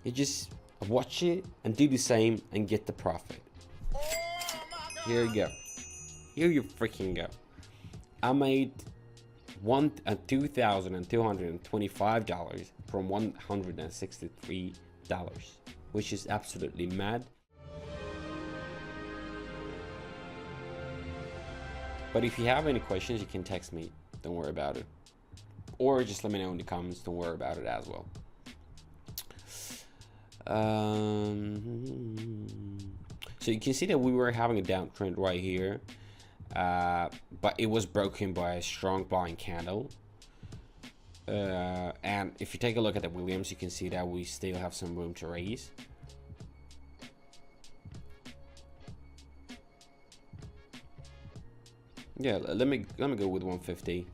You just watch it and do the same and get the profit. Here you go. Here you freaking go. I made $2,225 from $163, which is absolutely mad. But if you have any questions, you can text me. Don't worry about it. Or just let me know in the comments. Don't worry about it as well. So you can see that we were having a downtrend right here, but it was broken by a strong buying candle. And if you take a look at the Williams, you can see that we still have some room to raise. Yeah, let me go with 150.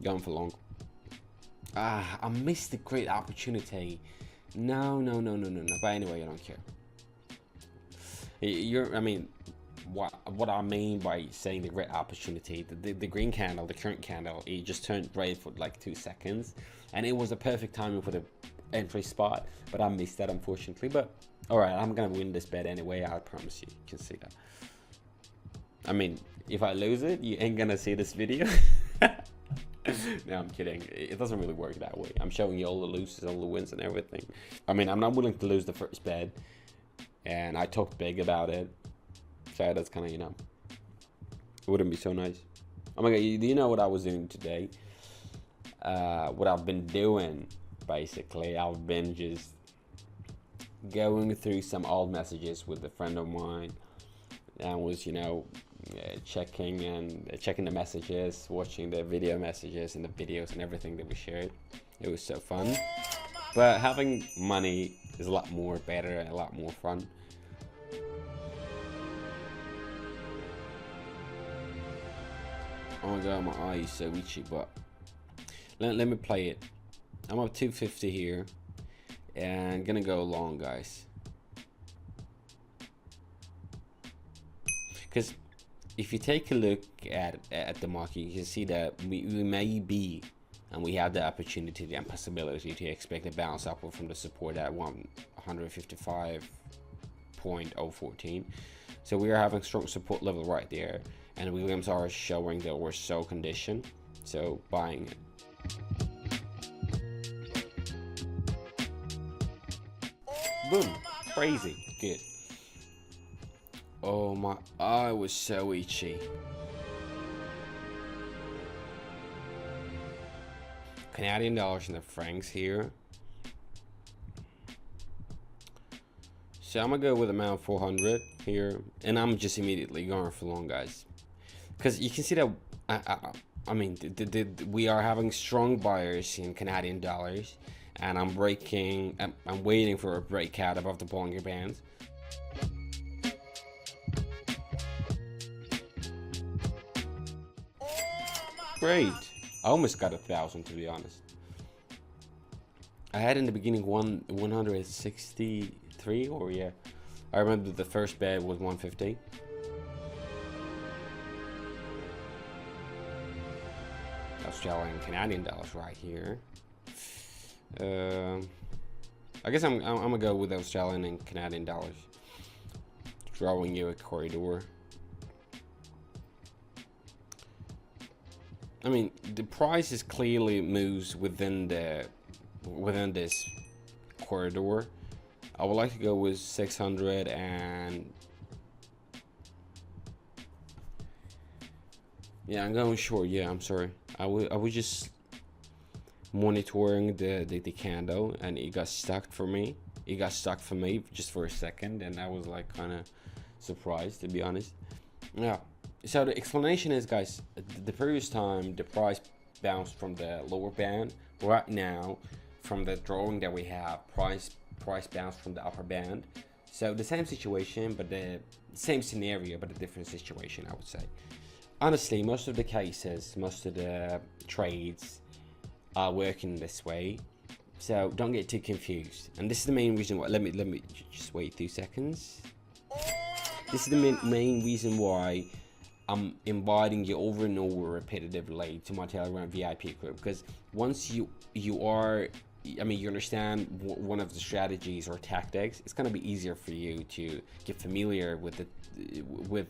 Going for long. I missed the great opportunity. No. But anyway, I don't care. I mean, what I mean by saying the great opportunity, the green candle, the current candle, it just turned red for like 2 seconds, and it was the perfect timing for the entry spot. But I missed that, unfortunately. But all right, I'm gonna win this bet anyway. I promise you. You can see that. I mean, if I lose it, you ain't gonna see this video. No, I'm kidding. It doesn't really work that way. I'm showing you all the losses, all the wins, and everything. I mean, I'm not willing to lose the first bet, and I talked big about it. So that's kind of, you know, it wouldn't be so nice. Oh my god, do you know what I was doing today? What I've been doing, basically, I've been just going through some old messages with a friend of mine, and was, you know, checking the messages, watching the video messages and the videos and everything that we shared. It was so fun. But having money is a lot more better and a lot more fun. Oh my god, my eye is so itchy. But let me play it. I'm up 250 here and gonna go long, guys, because if you take a look at the market, you can see that we may be, and we have the opportunity and possibility to expect a bounce upward from the support at 155.014. So we are having strong support level right there, and Williams are showing that we're so conditioned, so buying it. Boom, crazy, good. Oh, my eye was so itchy. Canadian dollars and the francs here. So I'm gonna go with amount 400 here, and I'm just immediately going for long, guys, because you can see that I mean we are having strong buyers in Canadian dollars, and I'm waiting for a breakout above the Bollinger Bands. Great. I almost got 1,000, to be honest. I had in the beginning 163, or yeah, I remember the first bet was 150. Australian Canadian dollars right here. I guess I'm gonna go with Australian and Canadian dollars, drawing you a corridor. I mean, the price is clearly moves within this corridor. I would like to go with 600 and yeah, I'm going short. Yeah, I'm sorry. I was just monitoring the candle, and it got stuck for me. It got stuck for me just for a second, and I was like kind of surprised, to be honest. Yeah. So the explanation is, guys, the previous time the price bounced from the lower band. Right now, from the drawing that we have, price bounced from the upper band. So the same situation, but the same scenario, but a different situation, I would say. Honestly, most of the cases, most of the trades are working this way. So don't get too confused. And this is the main reason why. Let me just wait 2 seconds. This is the main reason why I'm inviting you over and over repetitively to my Telegram VIP group, because once you are I mean, you understand one of the strategies or tactics, it's going to be easier for you to get familiar with with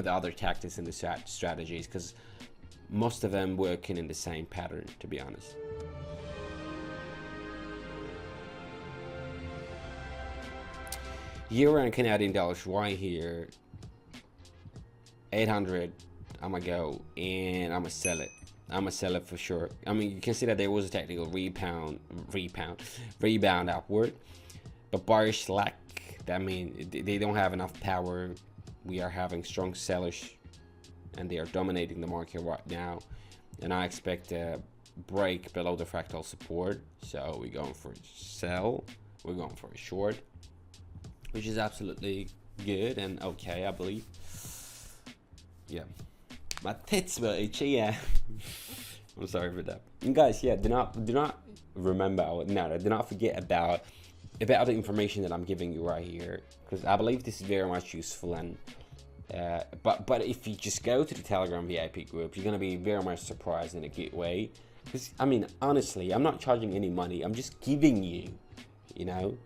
other tactics and the strategies, because most of them working in the same pattern, to be honest. Euro and Canadian dollars right here, 800. I'm gonna go and I'm gonna sell it. I'm gonna sell it for sure. I mean, you can see that there was a technical rebound upward, but buyers slack. That means they don't have enough power. We are having strong sellers, and they are dominating the market right now. And I expect a break below the fractal support. So we're going for a sell. We're going for a short, which is absolutely good and okay, I believe. Yeah, my tits were itchy. Yeah, I'm sorry for that. And guys, yeah, do not remember. No, do not forget about the information that I'm giving you right here, because I believe this is very much useful. And but if you just go to the Telegram VIP group, you're gonna be very much surprised in a good way. Because I mean, honestly, I'm not charging any money. I'm just giving you, you know,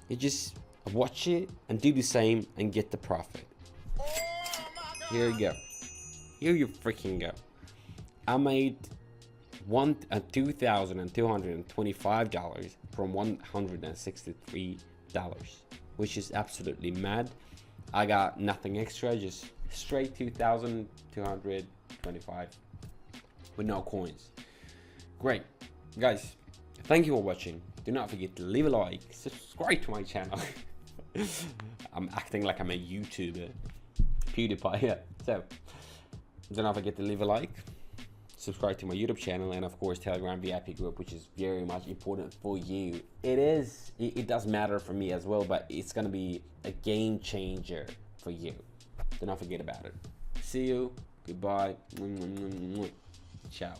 you just watch it and do the same and get the profit. Here you go. Here you freaking go. I made $2,225 from $163, which is absolutely mad. I got nothing extra, just straight 2,225 with no coins. Great, guys. Thank you for watching. Do not forget to leave a like, subscribe to my channel. I'm acting like I'm a YouTuber. PewDiePie, yeah. So, do not forget to leave a like, subscribe to my YouTube channel, and of course Telegram VIP group, which is very much important for you. It does matter for me as well, but it's gonna be a game changer for you. Do not forget about it. See you. Goodbye. Ciao.